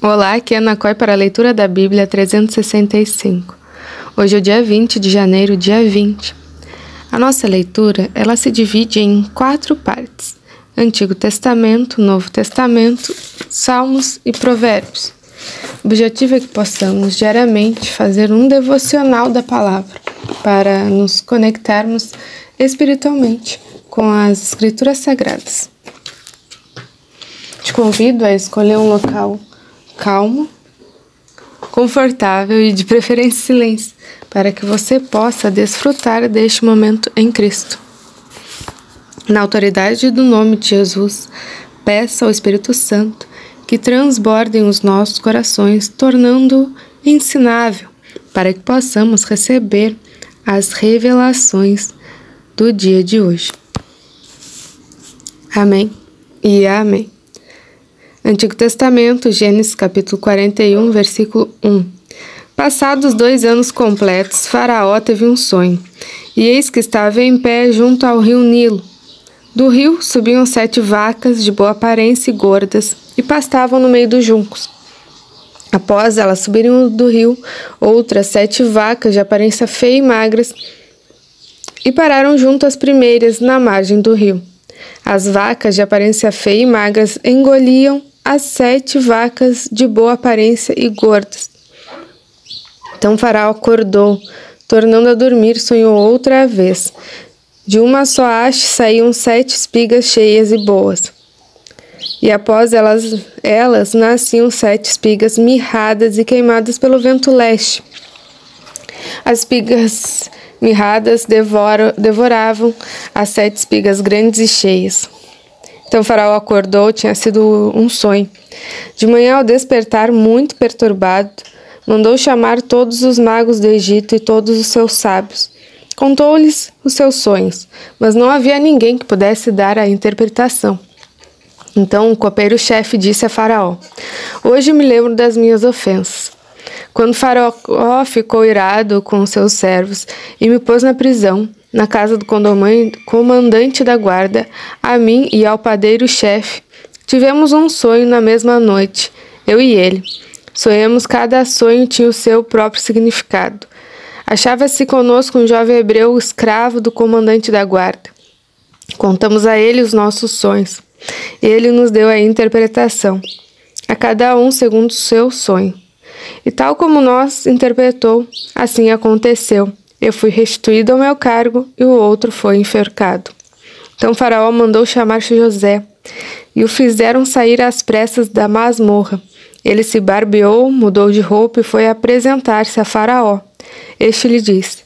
Olá, aqui é Ana Coy para a leitura da Bíblia 365. Hoje é o dia 20 de janeiro, dia 20. A nossa leitura, ela se divide em 4 partes: Antigo Testamento, Novo Testamento, Salmos e Provérbios. O objetivo é que possamos diariamente fazer um devocional da palavra para nos conectarmos espiritualmente com as Escrituras Sagradas. Te convido a escolher um local calmo, confortável e de preferência silêncio, para que você possa desfrutar deste momento em Cristo. Na autoridade do nome de Jesus, peça ao Espírito Santo que transbordem os nossos corações, tornando-o ensinável, para que possamos receber as revelações do dia de hoje. Amém e amém. Antigo Testamento, Gênesis capítulo 41, versículo 1. Passados 2 anos completos, Faraó teve um sonho, e eis que estava em pé junto ao rio Nilo. Do rio subiam 7 vacas de boa aparência e gordas, e pastavam no meio dos juncos. Após elas subirem do rio, outras 7 vacas de aparência feia e magras, e pararam junto às primeiras, na margem do rio. As vacas de aparência feia e magras engoliam as 7 vacas de boa aparência e gordas. Então Faraó acordou, tornando a dormir, sonhou outra vez. De uma só haste saíam 7 espigas cheias e boas. E após elas nasciam 7 espigas mirradas e queimadas pelo vento leste. As espigas mirradas devoravam as 7 espigas grandes e cheias. Então Faraó acordou, tinha sido um sonho. De manhã, ao despertar, muito perturbado, mandou chamar todos os magos do Egito e todos os seus sábios. Contou-lhes os seus sonhos, mas não havia ninguém que pudesse dar a interpretação. Então o copeiro-chefe disse a Faraó: "Hoje me lembro das minhas ofensas. Quando Faraó ficou irado com seus servos e me pôs na prisão, na casa do comandante da guarda, a mim e ao padeiro-chefe, tivemos um sonho na mesma noite, eu e ele. Sonhamos, cada sonho tinha o seu próprio significado. Achava-se conosco um jovem hebreu escravo do comandante da guarda. Contamos a ele os nossos sonhos. Ele nos deu a interpretação, a cada um segundo o seu sonho. E tal como nós interpretou, assim aconteceu. Eu fui restituído ao meu cargo e o outro foi enforcado." Então Faraó mandou chamar José e o fizeram sair às pressas da masmorra. Ele se barbeou, mudou de roupa e foi apresentar-se a Faraó. Este lhe disse: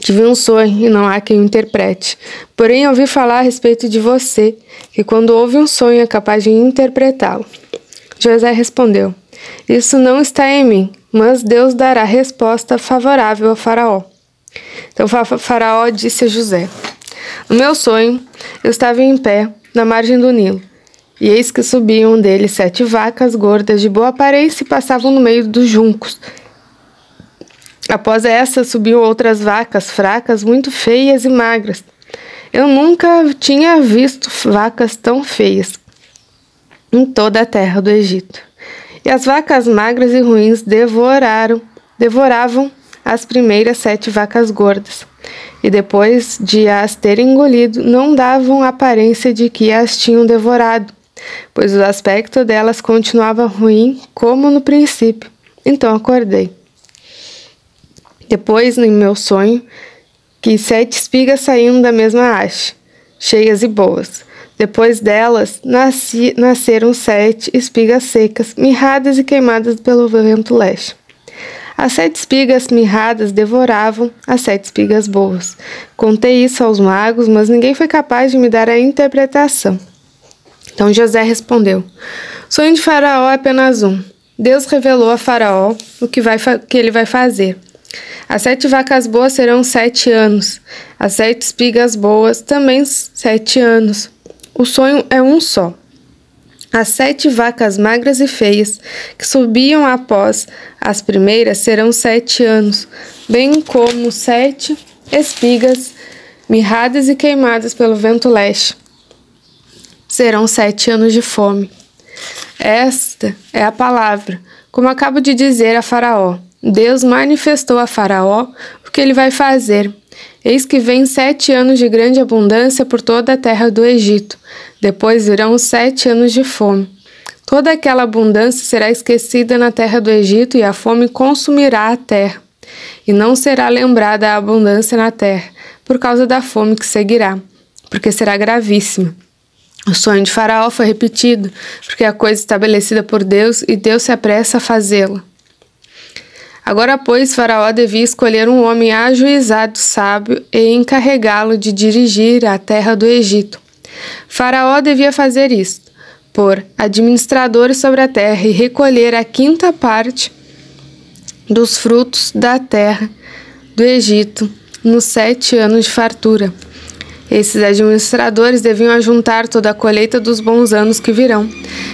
"Tive um sonho e não há quem o interprete. Porém, ouvi falar a respeito de você, que quando ouve um sonho é capaz de interpretá-lo." José respondeu: "Isso não está em mim, mas Deus dará resposta favorável a Faraó." Então Faraó disse a José: "No meu sonho, eu estava em pé na margem do Nilo, e eis que subiam dele 7 vacas gordas de boa aparência e passavam no meio dos juncos. Após essas subiam outras vacas fracas, muito feias e magras. Eu nunca tinha visto vacas tão feias em toda a terra do Egito. E as vacas magras e ruins devoravam as primeiras 7 vacas gordas, e depois de as terem engolido, não davam aparência de que as tinham devorado, pois o aspecto delas continuava ruim como no princípio. Então acordei. Depois, em meu sonho, que 7 espigas saíam da mesma haste, cheias e boas. Depois delas, nasceram 7 espigas secas, mirradas e queimadas pelo vento leste. As 7 espigas mirradas devoravam as 7 espigas boas. Contei isso aos magos, mas ninguém foi capaz de me dar a interpretação." Então José respondeu: "O sonho de Faraó é apenas um. Deus revelou a Faraó o que ele vai fazer. As 7 vacas boas serão 7 anos, as 7 espigas boas também 7 anos. O sonho é um só. As 7 vacas magras e feias, que subiam após as primeiras, serão 7 anos, bem como 7 espigas mirradas e queimadas pelo vento leste. Serão 7 anos de fome. Esta é a palavra, como acabo de dizer a Faraó. Deus manifestou a Faraó o que ele vai fazer. Eis que vem 7 anos de grande abundância por toda a terra do Egito. Depois virão os 7 anos de fome. Toda aquela abundância será esquecida na terra do Egito e a fome consumirá a terra. E não será lembrada a abundância na terra, por causa da fome que seguirá, porque será gravíssima. O sonho de Faraó foi repetido, porque é a coisa estabelecida por Deus e Deus se apressa a fazê-la. Agora, pois, Faraó devia escolher um homem ajuizado, sábio, e encarregá-lo de dirigir a terra do Egito. Faraó devia fazer isto, pôr administradores sobre a terra e recolher a 5ª parte dos frutos da terra do Egito nos 7 anos de fartura. Esses administradores deviam ajuntar toda a colheita dos bons anos que virão,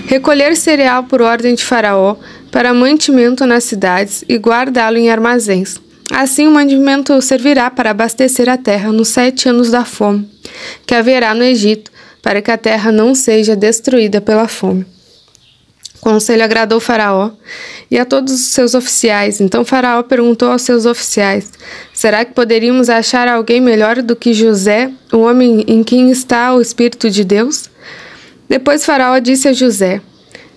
recolher cereal por ordem de Faraó para mantimento nas cidades e guardá-lo em armazéns. Assim o mantimento servirá para abastecer a terra nos 7 anos da fome que haverá no Egito, para que a terra não seja destruída pela fome. O conselho agradou Faraó e a todos os seus oficiais. Então Faraó perguntou aos seus oficiais: será que poderíamos achar alguém melhor do que José, o homem em quem está o Espírito de Deus? Depois Faraó disse a José: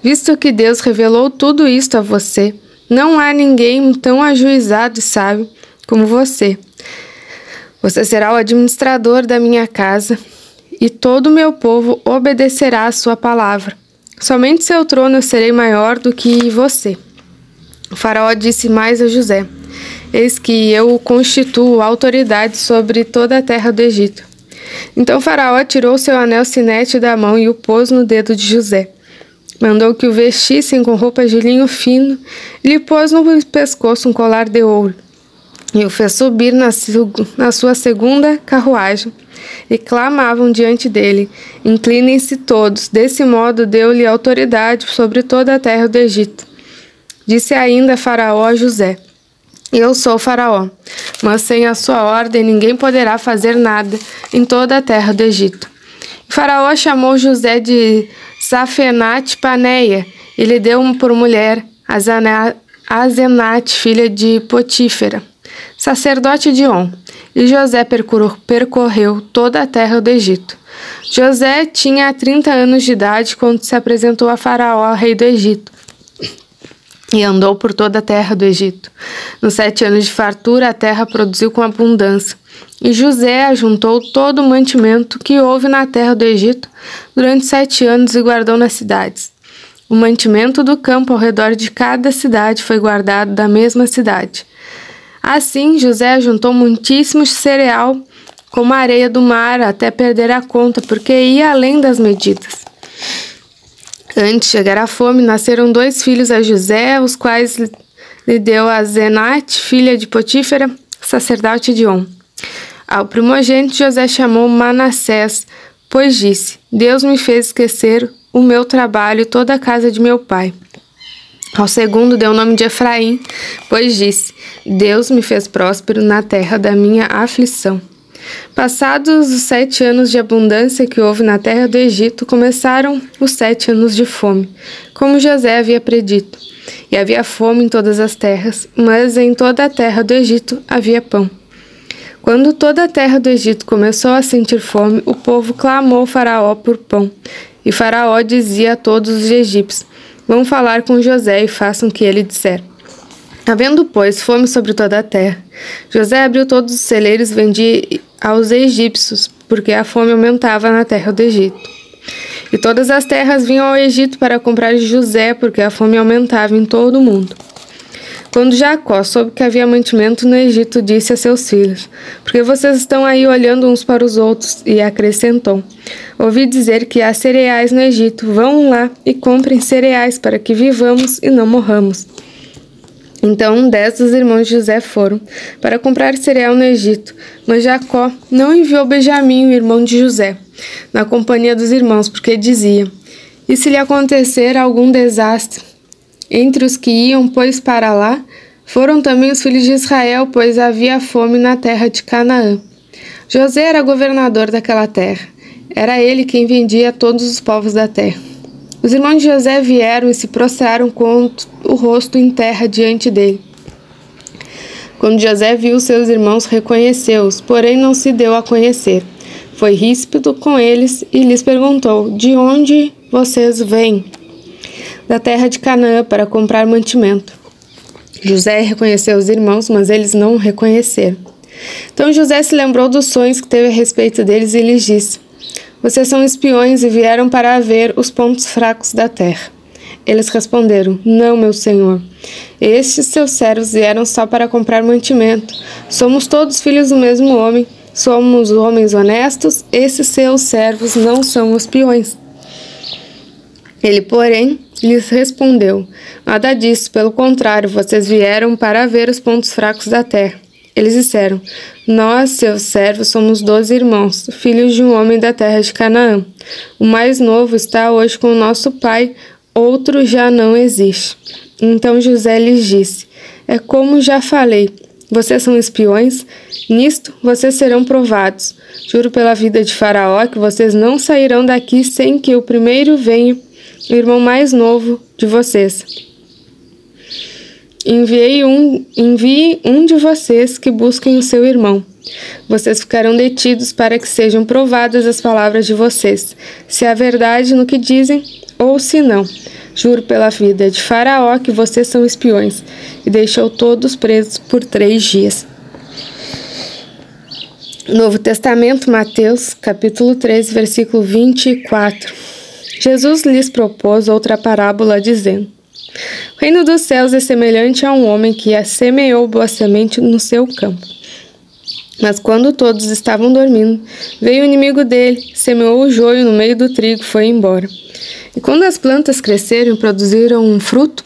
visto que Deus revelou tudo isto a você, não há ninguém tão ajuizado e sábio como você. Você será o administrador da minha casa e todo o meu povo obedecerá à sua palavra. Somente seu trono eu serei maior do que você. O Faraó disse mais a José: eis que eu o constituo autoridade sobre toda a terra do Egito. Então Faraó tirou seu anel sinete da mão e o pôs no dedo de José. Mandou que o vestissem com roupas de linho fino e lhe pôs no pescoço um colar de ouro. E o fez subir na sua 2ª carruagem. E clamavam diante dele: inclinem-se todos. Desse modo deu-lhe autoridade sobre toda a terra do Egito. Disse ainda Faraó a José: eu sou Faraó, mas sem a sua ordem ninguém poderá fazer nada em toda a terra do Egito. E Faraó chamou José de Safenate-Paneia e lhe deu por mulher Azenate, filha de Potífera, sacerdote de On. E José percorreu toda a terra do Egito. José tinha 30 anos de idade quando se apresentou a Faraó, rei do Egito, e andou por toda a terra do Egito. Nos 7 anos de fartura, a terra produziu com abundância. E José ajuntou todo o mantimento que houve na terra do Egito durante 7 anos e guardou nas cidades. O mantimento do campo ao redor de cada cidade foi guardado da mesma cidade. Assim, José ajuntou muitíssimo cereal, como a areia do mar, até perder a conta, porque ia além das medidas. Antes de chegar a fome, nasceram 2 filhos a José, os quais lhe deu a Azenate, filha de Potífera, sacerdote de On. Ao primogênito, José chamou Manassés, pois disse: Deus me fez esquecer o meu trabalho e toda a casa de meu pai. Ao segundo deu o nome de Efraim, pois disse: Deus me fez próspero na terra da minha aflição. Passados os 7 anos de abundância que houve na terra do Egito, começaram os 7 anos de fome, como José havia predito. E havia fome em todas as terras, mas em toda a terra do Egito havia pão. Quando toda a terra do Egito começou a sentir fome, o povo clamou ao Faraó por pão. E Faraó dizia a todos os egípcios: Vão falar com José e façam o que ele disser. Havendo, pois, fome sobre toda a terra, José abriu todos os celeiros e vendia aos egípcios, porque a fome aumentava na terra do Egito. E todas as terras vinham ao Egito para comprar de José, porque a fome aumentava em todo o mundo. Quando Jacó soube que havia mantimento no Egito, disse a seus filhos: Porque vocês estão aí olhando uns para os outros? E acrescentou: Ouvi dizer que há cereais no Egito. Vão lá e comprem cereais para que vivamos e não morramos. Então 10 dos irmãos de José foram para comprar cereal no Egito, mas Jacó não enviou Benjamim, o irmão de José, na companhia dos irmãos, porque dizia: E se lhe acontecer algum desastre entre os que iam, pois, para lá, foram também os filhos de Israel, pois havia fome na terra de Canaã. José era governador daquela terra. Era ele quem vendia a todos os povos da terra. Os irmãos de José vieram e se prostraram com o rosto em terra diante dele. Quando José viu seus irmãos, reconheceu-os, porém não se deu a conhecer. Foi ríspido com eles e lhes perguntou: de onde vocês vêm? Da terra de Canaã, para comprar mantimento. José reconheceu os irmãos, mas eles não o reconheceram. Então José se lembrou dos sonhos que teve a respeito deles e lhes disse: vocês são espiões e vieram para ver os pontos fracos da terra. Eles responderam: não, meu senhor. Estes seus servos vieram só para comprar mantimento. Somos todos filhos do mesmo homem. Somos homens honestos. Esses seus servos não são espiões. Ele, porém, lhes respondeu: nada disso, pelo contrário, vocês vieram para ver os pontos fracos da terra. Eles disseram: nós, seus servos, somos 12 irmãos, filhos de um homem da terra de Canaã. O mais novo está hoje com o nosso pai, outro já não existe. Então José lhes disse: é como já falei, vocês são espiões? Nisto vocês serão provados. Juro pela vida de Faraó que vocês não sairão daqui sem que o primeiro venha, o irmão mais novo de vocês. Envie um de vocês que busquem o seu irmão. Vocês ficarão detidos para que sejam provadas as palavras de vocês, se há verdade no que dizem ou se não. Juro pela vida de Faraó que vocês são espiões. E deixou todos presos por 3 dias. Novo Testamento, Mateus, capítulo 3, versículo 24. Jesus lhes propôs outra parábola, dizendo: o reino dos céus é semelhante a um homem que semeou boa semente no seu campo. Mas quando todos estavam dormindo, veio o inimigo dele, semeou o joio no meio do trigo e foi embora. E quando as plantas cresceram e produziram um fruto,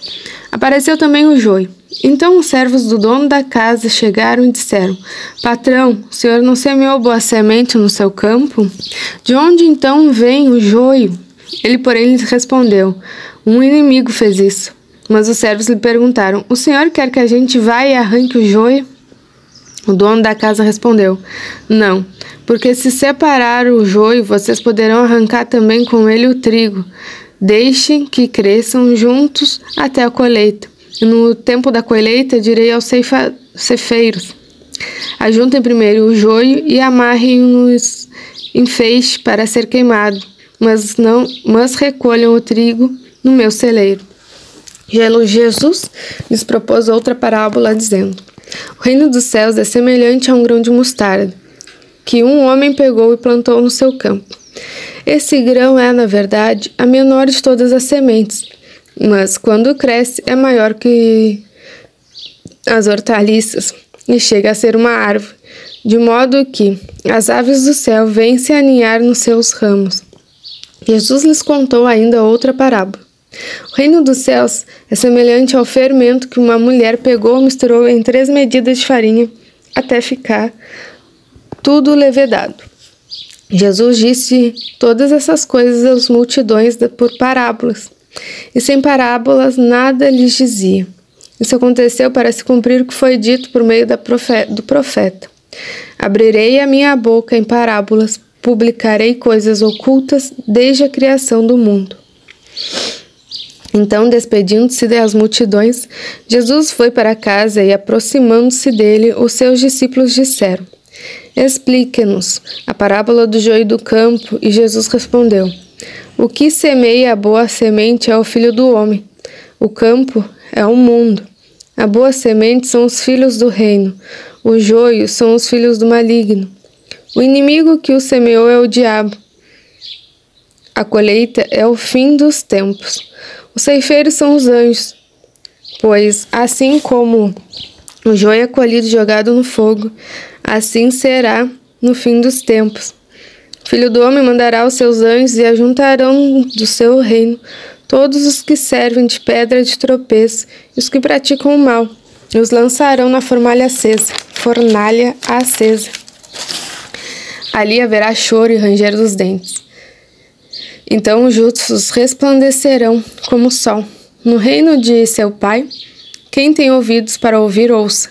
apareceu também o joio. Então os servos do dono da casa chegaram e disseram: patrão, o senhor não semeou boa semente no seu campo? De onde então vem o joio? Ele, porém, lhes respondeu: um inimigo fez isso. Mas os servos lhe perguntaram: o senhor quer que a gente vá e arranque o joio? O dono da casa respondeu: não, porque se separar o joio, vocês poderão arrancar também com ele o trigo. Deixem que cresçam juntos até a colheita. E no tempo da colheita direi aos ceifeiros: ajuntem primeiro o joio e amarrem-o em feixe para ser queimado, mas recolham o trigo no meu celeiro. Jesus lhes propôs outra parábola, dizendo: o reino dos céus é semelhante a um grão de mostarda, que um homem pegou e plantou no seu campo. Esse grão é, na verdade, a menor de todas as sementes, mas quando cresce é maior que as hortaliças e chega a ser uma árvore, de modo que as aves do céu vêm se aninhar nos seus ramos. Jesus lhes contou ainda outra parábola. O reino dos céus é semelhante ao fermento que uma mulher pegou e misturou em 3 medidas de farinha até ficar tudo levedado. Jesus disse todas essas coisas às multidões por parábolas, e sem parábolas nada lhes dizia. Isso aconteceu para se cumprir o que foi dito por meio do profeta: abrirei a minha boca em parábolas, publicarei coisas ocultas desde a criação do mundo. Então, despedindo-se das multidões, Jesus foi para casa e, aproximando-se dele, os seus discípulos disseram: explique-nos a parábola do joio do campo. E Jesus respondeu: o que semeia a boa semente é o Filho do Homem. O campo é o mundo. A boa semente são os filhos do reino. O joio são os filhos do maligno. O inimigo que o semeou é o diabo. A colheita é o fim dos tempos. Os ceifeiros são os anjos, pois assim como o joio é colhido e jogado no fogo, assim será no fim dos tempos. O Filho do Homem mandará os seus anjos e ajuntarão do seu reino todos os que servem de pedra de tropeço e os que praticam o mal, e os lançarão na fornalha acesa. Ali haverá choro e ranger dos dentes. Então os justos resplandecerão como o sol no reino de seu Pai. Quem tem ouvidos para ouvir, ouça.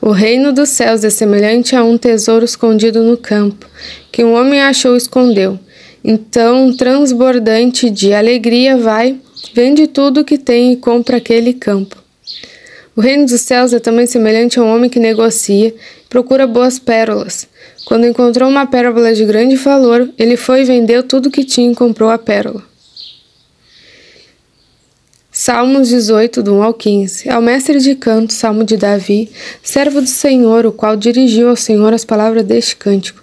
O reino dos céus é semelhante a um tesouro escondido no campo, que um homem achou e escondeu. Então, transbordante de alegria, vai, vende tudo o que tem e compra aquele campo. O reino dos céus é também semelhante a um homem que negocia e procura boas pérolas. Quando encontrou uma pérola de grande valor, ele foi e vendeu tudo o que tinha e comprou a pérola. Salmos 18, do 1 ao 15. Ao mestre de canto, salmo de Davi, servo do Senhor, o qual dirigiu ao Senhor as palavras deste cântico.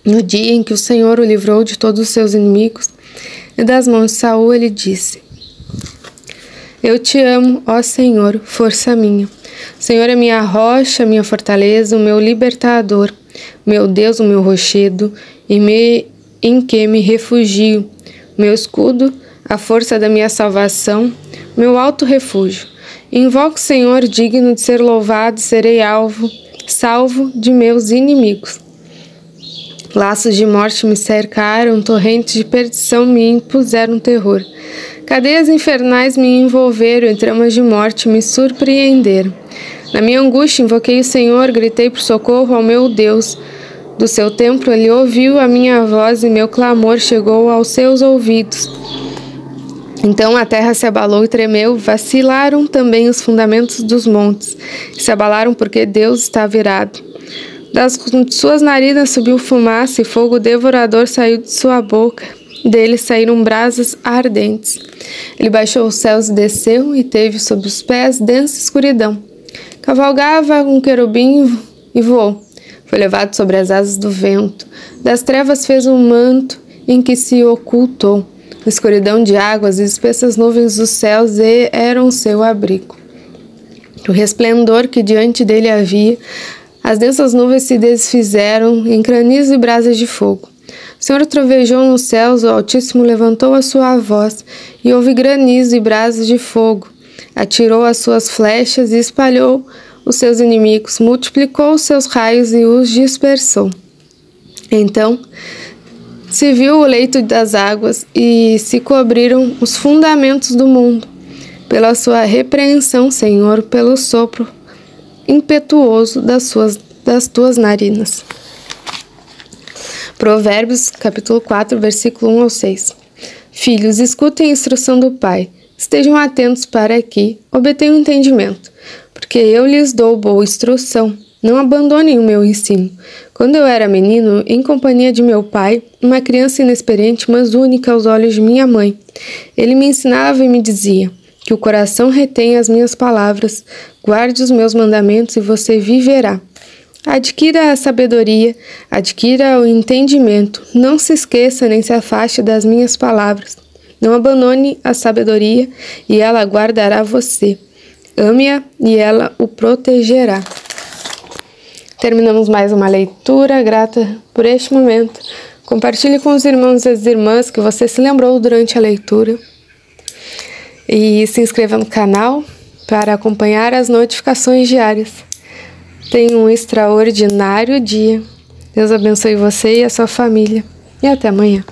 No dia em que o Senhor o livrou de todos os seus inimigos e das mãos de Saul, ele disse: Eu te amo, ó Senhor, força minha. O Senhor é minha rocha, minha fortaleza, o meu libertador, meu Deus, o meu rochedo, em que me refugio, meu escudo, a força da minha salvação, meu alto refúgio. Invoco o Senhor, digno de ser louvado, serei salvo de meus inimigos. Laços de morte me cercaram, torrentes de perdição me impuseram terror. Cadeias infernais me envolveram e tramas de morte me surpreenderam. Na minha angústia invoquei o Senhor, gritei por socorro ao meu Deus. Do seu templo ele ouviu a minha voz e meu clamor chegou aos seus ouvidos. Então a terra se abalou e tremeu, vacilaram também os fundamentos dos montes, e se abalaram porque Deus está virado. Das suas narinas subiu fumaça e fogo devorador saiu de sua boca. Dele saíram brasas ardentes. Ele baixou os céus e desceu e teve sob os pés densa escuridão. Cavalgava um querubim e voou. Foi levado sobre as asas do vento. Das trevas fez um manto em que se ocultou. A escuridão de águas e espessas nuvens dos céus eram seu abrigo. O resplendor que diante dele havia, as densas nuvens se desfizeram em granizo e brasas de fogo. O Senhor trovejou nos céus, o Altíssimo levantou a sua voz, e houve granizo e brasas de fogo. Atirou as suas flechas e espalhou os seus inimigos, multiplicou os seus raios e os dispersou. Então se viu o leito das águas e se cobriram os fundamentos do mundo. Pela sua repreensão, Senhor, pelo sopro impetuoso das tuas narinas. Provérbios, capítulo 4, versículo 1 ao 6. Filhos, escutem a instrução do Pai. Estejam atentos para que obtenham entendimento, porque eu lhes dou boa instrução. Não abandonem o meu ensino. Quando eu era menino, em companhia de meu pai, uma criança inexperiente, mas única aos olhos de minha mãe, ele me ensinava e me dizia: que o coração retenha as minhas palavras, guarde os meus mandamentos e você viverá. Adquira a sabedoria, adquira o entendimento, não se esqueça nem se afaste das minhas palavras. Não abandone a sabedoria e ela guardará você. Ame-a e ela o protegerá. Terminamos mais uma leitura, grata por este momento. Compartilhe com os irmãos e as irmãs que você se lembrou durante a leitura. E se inscreva no canal para acompanhar as notificações diárias. Tenha um extraordinário dia. Deus abençoe você e a sua família. E até amanhã.